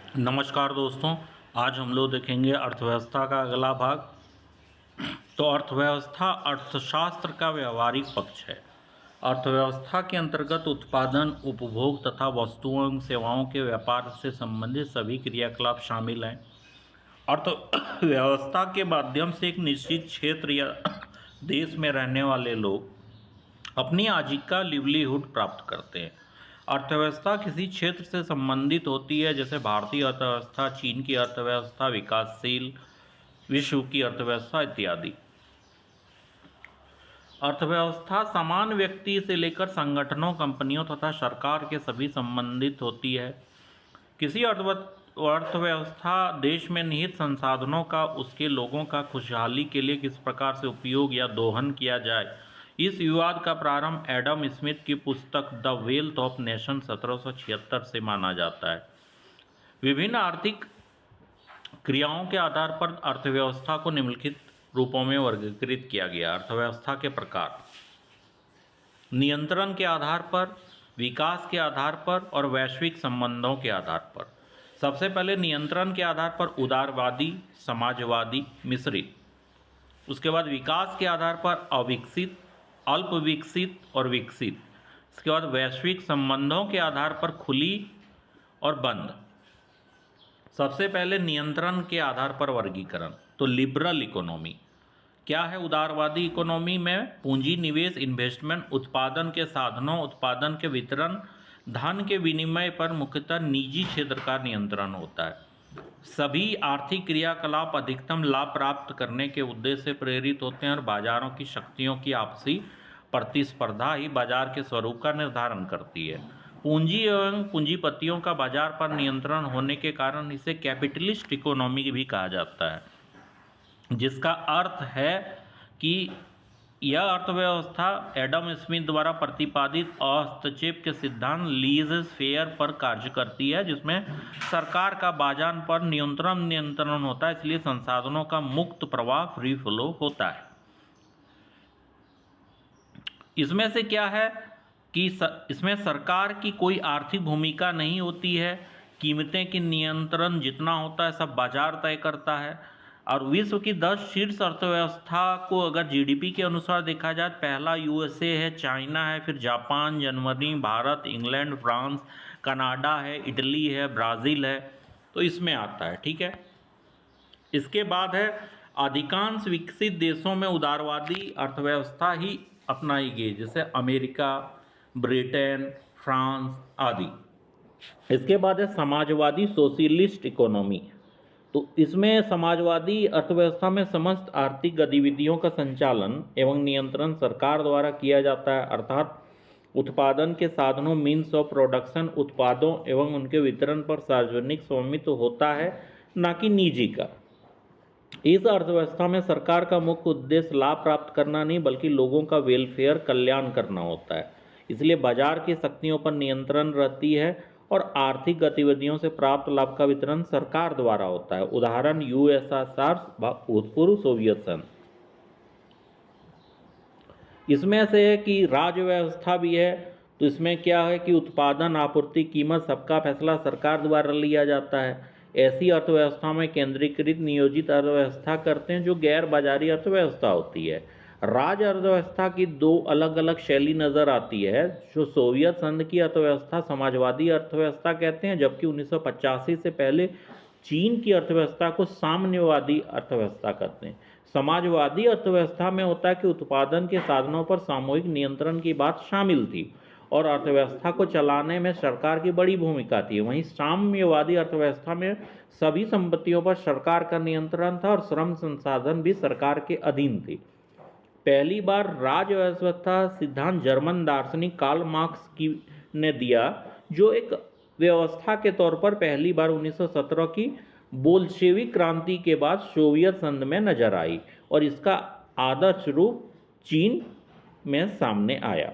नमस्कार दोस्तों। आज हम लोग देखेंगे अर्थव्यवस्था का अगला भाग। तो अर्थव्यवस्था अर्थशास्त्र का व्यवहारिक पक्ष है। अर्थव्यवस्था के अंतर्गत उत्पादन, उपभोग तथा वस्तुओं एवं सेवाओं के व्यापार से संबंधित सभी क्रियाकलाप शामिल हैं। अर्थव्यवस्था के माध्यम से एक निश्चित क्षेत्र या देश में रहने वाले लोग अपनी आजीविका लिवलीहुड प्राप्त करते हैं। अर्थव्यवस्था किसी क्षेत्र से संबंधित होती है, जैसे भारतीय अर्थव्यवस्था, चीन की अर्थव्यवस्था, विकासशील विश्व की अर्थव्यवस्था इत्यादि। अर्थव्यवस्था समान व्यक्ति से लेकर संगठनों, कंपनियों तथा सरकार के सभी संबंधित होती है। किसी अर्थव्यवस्था देश में निहित संसाधनों का उसके लोगों का खुशहाली के लिए किस प्रकार से उपयोग या दोहन किया जाए, इस विवाद का प्रारंभ एडम स्मिथ की पुस्तक द वेल्थ ऑफ नेशन 1776 से माना जाता है। विभिन्न आर्थिक क्रियाओं के आधार पर अर्थव्यवस्था को निम्नलिखित रूपों में वर्गीकृत किया गया। अर्थव्यवस्था के प्रकार: नियंत्रण के आधार पर, विकास के आधार पर और वैश्विक संबंधों के आधार पर। सबसे पहले नियंत्रण के आधार पर उदारवादी, समाजवादी, मिश्रित। उसके बाद विकास के आधार पर अविकसित, अल्प विकसित और विकसित। इसके बाद वैश्विक संबंधों के आधार पर खुली और बंद। सबसे पहले नियंत्रण के आधार पर वर्गीकरण। तो लिबरल इकोनॉमी क्या है? उदारवादी इकोनॉमी में पूंजी निवेश, इन्वेस्टमेंट, उत्पादन के साधनों, उत्पादन के वितरण, धन के विनिमय पर मुख्यतः निजी क्षेत्र का नियंत्रण होता है। सभी आर्थिक क्रियाकलाप अधिकतम लाभ प्राप्त करने के उद्देश्य से प्रेरित होते हैं और बाजारों की शक्तियों की आपसी प्रतिस्पर्धा ही बाजार के स्वरूप का निर्धारण करती है। पूंजी एवं पूंजीपतियों का बाजार पर नियंत्रण होने के कारण इसे कैपिटलिस्ट इकोनॉमी भी कहा जाता है, जिसका अर्थ है कि यह अर्थव्यवस्था एडम स्मिथ द्वारा प्रतिपादित हस्तक्षेप के सिद्धांत लीज़ फेयर पर कार्य करती है, जिसमें सरकार का बाजार पर नियंत्रण होता है, इसलिए संसाधनों का मुक्त प्रवाह, फ्री फ्लो होता है। इसमें से क्या है कि इसमें सरकार की कोई आर्थिक भूमिका नहीं होती है। कीमतें की नियंत्रण जितना होता है सब बाजार तय करता है। और विश्व की 10 शीर्ष अर्थव्यवस्था को अगर जीडीपी के अनुसार देखा जाए, पहला यूएसए है, चाइना है, फिर Japan, Germany, Bharat, England, France, Canada है, इटली है, ब्राज़ील है, तो इसमें आता है। ठीक है। इसके बाद है अधिकांश विकसित देशों में उदारवादी अर्थव्यवस्था ही अपनाई गई, जैसे अमेरिका, ब्रिटेन, फ्रांस आदि। इसके बाद है समाजवादी सोशलिस्ट इकोनॉमी। तो इसमें समाजवादी अर्थव्यवस्था में समस्त आर्थिक गतिविधियों का संचालन एवं नियंत्रण सरकार द्वारा किया जाता है, अर्थात उत्पादन के साधनों, मीन्स ऑफ प्रोडक्शन, उत्पादों एवं उनके वितरण पर सार्वजनिक स्वामित्व होता है, न कि निजी का। इस अर्थव्यवस्था में सरकार का मुख्य उद्देश्य लाभ प्राप्त करना नहीं, बल्कि लोगों का वेलफेयर, कल्याण करना होता है। इसलिए बाजार की शक्तियों पर नियंत्रण रहती है और आर्थिक गतिविधियों से प्राप्त लाभ का वितरण सरकार द्वारा होता है। उदाहरण यूएसएसआर, भूतपूर्व सोवियत संघ। इसमें से है कि राज्य व्यवस्था भी है। तो इसमें क्या है कि उत्पादन, आपूर्ति, कीमत सबका फैसला सरकार द्वारा लिया जाता है। ऐसी अर्थव्यवस्था में केंद्रीकृत नियोजित अर्थव्यवस्था करते हैं, जो गैर बाजारी अर्थव्यवस्था होती है। राज्य अर्थव्यवस्था की दो अलग अलग शैली नज़र आती है। जो सोवियत संघ की अर्थव्यवस्था साम्यवादी अर्थव्यवस्था कहते हैं, जबकि 1985 से पहले चीन की अर्थव्यवस्था को साम्यवादी अर्थव्यवस्था कहते हैं। समाजवादी अर्थव्यवस्था में होता है कि उत्पादन के साधनों पर सामूहिक नियंत्रण की बात शामिल थी और अर्थव्यवस्था को चलाने में सरकार की बड़ी भूमिका थी। वहीं साम्यवादी अर्थव्यवस्था में सभी संपत्तियों पर सरकार का नियंत्रण था और श्रम संसाधन भी सरकार के अधीन थे। पहली बार राज्य व्यवस्था सिद्धांत जर्मन दार्शनिक कार्ल मार्क्स की ने दिया, जो एक व्यवस्था के तौर पर पहली बार 1917 की बोल्शेविक क्रांति के बाद सोवियत संघ में नजर आई और इसका आदर्श रूप चीन में सामने आया।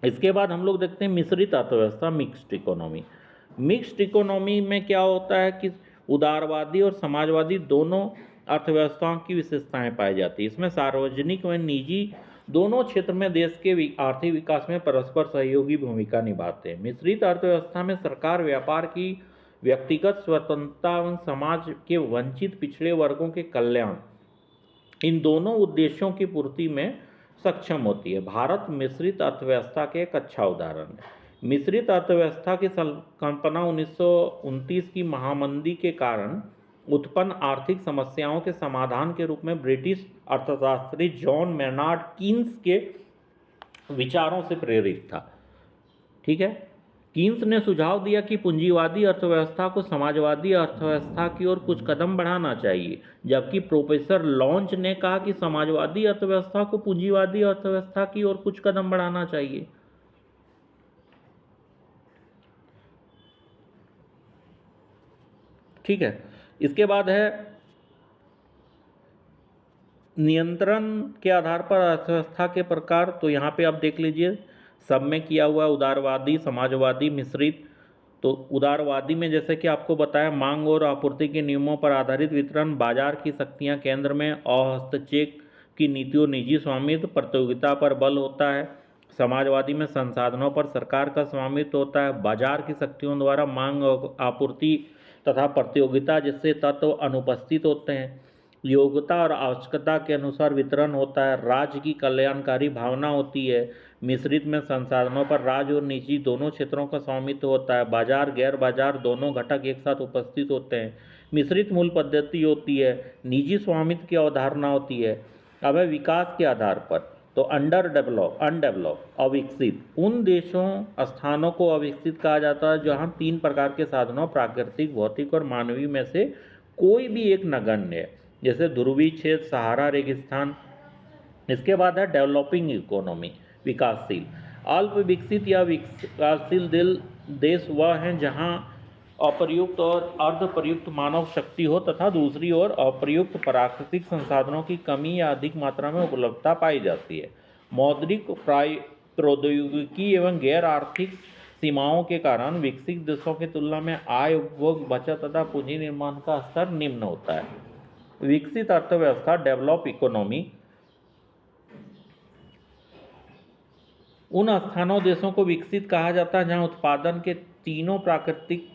इसके बाद हम लोग देखते हैं मिश्रित अर्थव्यवस्था, मिक्स्ड इकोनॉमी। मिक्स्ड इकोनॉमी में क्या होता है कि उदारवादी और समाजवादी दोनों अर्थव्यवस्थाओं की विशेषताएं पाई जाती है। इसमें सार्वजनिक व निजी दोनों क्षेत्र में देश के आर्थिक विकास में परस्पर सहयोगी भूमिका निभाते हैं। मिश्रित अर्थव्यवस्था में सरकार व्यापार की व्यक्तिगत स्वतंत्रता एवं समाज के वंचित पिछड़े वर्गों के कल्याण, इन दोनों उद्देश्यों की पूर्ति में सक्षम होती है। भारत मिश्रित अर्थव्यवस्था के एक अच्छा उदाहरण है। मिश्रित अर्थव्यवस्था की कल्पना 1929 की महामंदी के कारण उत्पन्न आर्थिक समस्याओं के समाधान के रूप में ब्रिटिश अर्थशास्त्री जॉन मेनार्ड कीन्स के विचारों से प्रेरित था। ठीक है, कीन्स ने सुझाव दिया कि पूंजीवादी अर्थव्यवस्था को समाजवादी अर्थव्यवस्था की ओर कुछ कदम बढ़ाना चाहिए, जबकि प्रोफेसर लॉन्च ने कहा कि समाजवादी अर्थव्यवस्था को पूंजीवादी अर्थव्यवस्था की ओर कुछ कदम बढ़ाना चाहिए। ठीक है, इसके बाद है नियंत्रण के आधार पर अर्थव्यवस्था के प्रकार। तो यहाँ पे आप देख लीजिए, सब में किया हुआ उदारवादी, समाजवादी, मिश्रित। तो उदारवादी में जैसे कि आपको बताया, मांग और आपूर्ति के नियमों पर आधारित वितरण, बाजार की शक्तियाँ केंद्र में, अहस्तक्षेप की नीतियों, निजी स्वामित्व, प्रतियोगिता पर बल होता है। समाजवादी में संसाधनों पर सरकार का स्वामित्व होता है, बाजार की शक्तियों द्वारा मांग और आपूर्ति तथा प्रतियोगिता जैसे तत्व अनुपस्थित होते हैं। योग्यता और आवश्यकता के अनुसार वितरण होता है, राज्य की कल्याणकारी भावना होती है। मिश्रित में संसाधनों पर राज्य और निजी दोनों क्षेत्रों का स्वामित्व होता है, बाजार गैर बाजार दोनों घटक एक साथ उपस्थित होते हैं। मिश्रित मूल पद्धति होती है, निजी स्वामित्व की अवधारणा होती है। अब है विकास के आधार पर, तो अनडेवलप अविकसित, उन देशों स्थानों को अविकसित कहा जाता है जहाँ 3 प्रकार के साधनों, प्राकृतिक, भौतिक और मानवीय में से कोई भी एक नगण्य है, जैसे ध्रुवीय क्षेत्र, सहारा रेगिस्तान। इसके बाद है डेवलपिंग इकोनॉमी, विकासशील। अल्प विकसित या विकासशील देश वह हैं जहां अप्रयुक्त और अर्धप्रयुक्त मानव शक्ति हो तथा दूसरी ओर अप्रयुक्त प्राकृतिक संसाधनों की कमी या अधिक मात्रा में उपलब्धता पाई जाती है। मौद्रिक प्रौद्योगिकी एवं गैर आर्थिक सीमाओं के कारण विकसित देशों की तुलना में आय, उपभोग, बचत तथा पूंजी निर्माण का स्तर निम्न होता है। विकसित अर्थव्यवस्था, डेवलप इकोनॉमी, उन स्थानों देशों को विकसित कहा जाता है जहां उत्पादन के तीनों प्राकृतिक,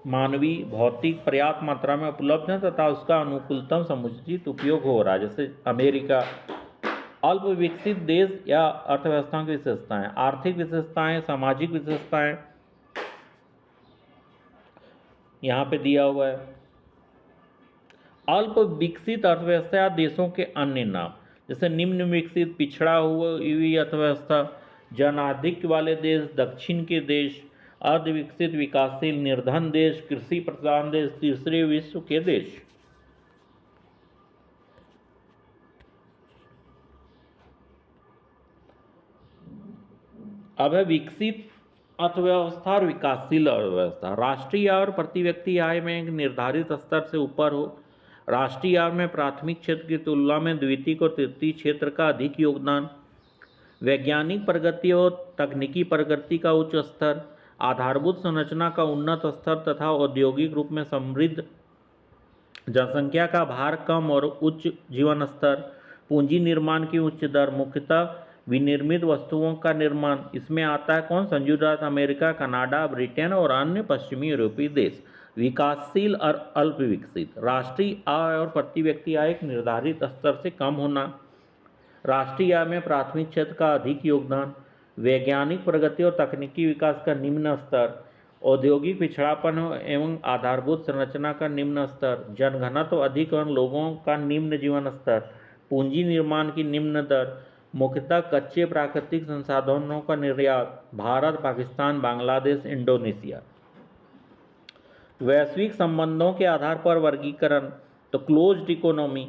मानवीय, भौतिक पर्याप्त मात्रा में उपलब्ध है तथा उसका अनुकूलतम समुचित उपयोग हो रहा है, जैसे अमेरिका। अल्प विकसित देश या अर्थव्यवस्थाओं की विशेषताएं, आर्थिक विशेषताएं, सामाजिक विशेषताएं यहाँ पे दिया हुआ है। अल्प विकसित अर्थव्यवस्था देशों के अन्य नाम, जैसे निम्न विकसित, पिछड़ा हुई अर्थव्यवस्था, जनाधिक्य वाले देश, दक्षिण के देश, अर्ध विकसित, विकासशील, निर्धन देश, कृषि प्रधान देश, तीसरे विश्व के देश। अब है विकसित अर्थव्यवस्था और विकासशील अर्थव्यवस्था। राष्ट्रीय आय और प्रति व्यक्ति आय में एक निर्धारित स्तर से ऊपर हो। राष्ट्रीय आय में प्राथमिक क्षेत्र की तुलना में द्वितीयक और तृतीय क्षेत्र का अधिक योगदान। वैज्ञानिक प्रगति और तकनीकी प्रगति का उच्च स्तर, आधारभूत संरचना का उन्नत स्तर तथा औद्योगिक रूप में समृद्ध जनसंख्या का भार कम और उच्च जीवन स्तर। पूंजी निर्माण की उच्च दर, मुख्यतः विनिर्मित वस्तुओं का निर्माण। इसमें आता है कौन? संयुक्त राज्य अमेरिका, कनाडा, ब्रिटेन और अन्य पश्चिमी यूरोपीय देश। विकासशील और अल्प विकसित, राष्ट्रीय आय और प्रति व्यक्ति आय एक निर्धारित स्तर से कम होना, राष्ट्रीय आय में प्राथमिक क्षेत्र का अधिक योगदान, वैज्ञानिक प्रगति और तकनीकी विकास का निम्न स्तर, औद्योगिक पिछड़ापन एवं आधारभूत संरचना का निम्न स्तर, जनघनत्व अधिक और लोगों का निम्न जीवन स्तर, पूंजी निर्माण की निम्न दर, मुख्यतः कच्चे प्राकृतिक संसाधनों का निर्यात, भारत, पाकिस्तान, बांग्लादेश, इंडोनेशिया। वैश्विक संबंधों के आधार पर वर्गीकरण, तो क्लोज्ड इकोनॉमी,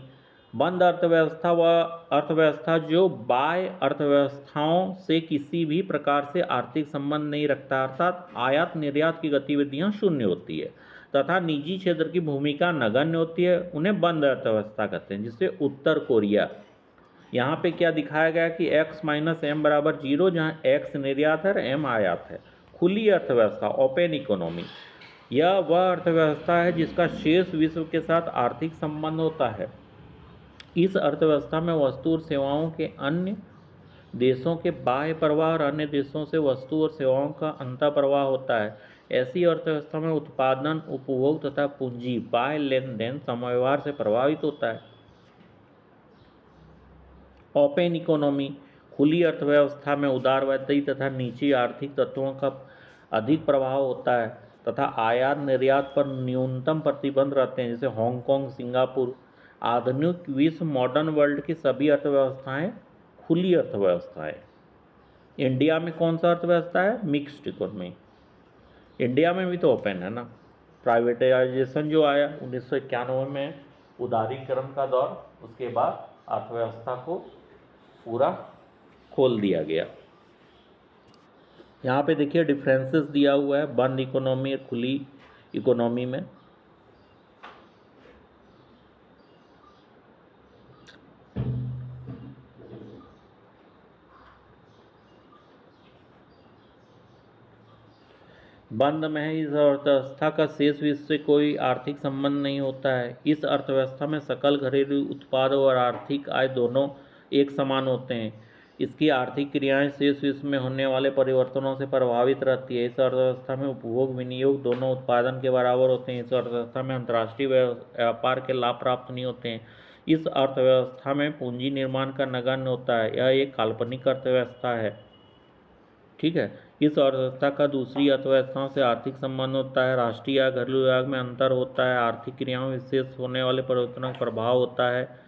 बंद अर्थव्यवस्था व अर्थव्यवस्था जो बाह्य अर्थव्यवस्थाओं से किसी भी प्रकार से आर्थिक संबंध नहीं रखता, अर्थात आयात निर्यात की गतिविधियां शून्य होती है तथा निजी क्षेत्र की भूमिका नगण्य होती है, उन्हें बंद अर्थव्यवस्था कहते हैं। जिससे उत्तर कोरिया, यहाँ पे क्या दिखाया गया कि x - m = 0, जहाँ x निर्यात है और m आयात है। खुली अर्थव्यवस्था, ओपन इकोनॉमी, यह वह अर्थव्यवस्था है जिसका शेष विश्व के साथ आर्थिक संबंध होता है। इस अर्थव्यवस्था में वस्तु और सेवाओं के अन्य देशों के बाह्य प्रवाह और अन्य देशों से वस्तु और सेवाओं का अंतः प्रवाह होता है। ऐसी अर्थव्यवस्था में उत्पादन, उपभोग तथा पूंजी बाह्य लेन देन समव्यवहार से प्रभावित होता है। ओपन इकोनॉमी, खुली अर्थव्यवस्था में उदारवादी तथा निजी आर्थिक तत्वों का अधिक प्रभाव होता है तथा आयात निर्यात पर न्यूनतम प्रतिबंध रहते हैं, जैसे हांगकांग, सिंगापुर। आधुनिक विश्व मॉडर्न वर्ल्ड की सभी अर्थव्यवस्थाएं खुली अर्थव्यवस्थाएं। इंडिया में कौन सा अर्थव्यवस्था है? Mixed economy. इंडिया में भी तो ओपन है ना। प्राइवेटाइजेशन जो आया 1991 में, उदारीकरण का दौर, उसके बाद अर्थव्यवस्था को पूरा खोल दिया गया। यहाँ पे देखिए डिफरेंसेस दिया हुआ है बंद इकोनॉमी और खुली इकोनॉमी में। बंद में है, इस अर्थव्यवस्था का शेष विश्व से कोई आर्थिक संबंध नहीं होता है। इस अर्थव्यवस्था में सकल घरेलू उत्पाद और आर्थिक आय दोनों एक समान होते हैं। इसकी आर्थिक क्रियाएं शेष विश्व में होने वाले परिवर्तनों से प्रभावित रहती है। इस अर्थव्यवस्था में उपभोग विनियोग दोनों उत्पादन के बराबर होते हैं। इस अर्थव्यवस्था में अंतर्राष्ट्रीय व्यापार के लाभ प्राप्त नहीं होते हैं। इस अर्थव्यवस्था में पूंजी निर्माण का नगण्य होता है। यह एक काल्पनिक अर्थव्यवस्था है। ठीक है। इस अर्थव्यवस्था का दूसरी अर्थव्यवस्थाओं से आर्थिक संबंध होता है। राष्ट्रीय या घरेलू आय में अंतर होता है। आर्थिक क्रियाओं में विशेष होने वाले परिवर्तनों का प्रभाव होता है।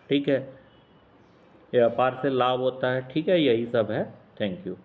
ठीक है। व्यापार से लाभ होता है। ठीक है, यही सब है। Thank you.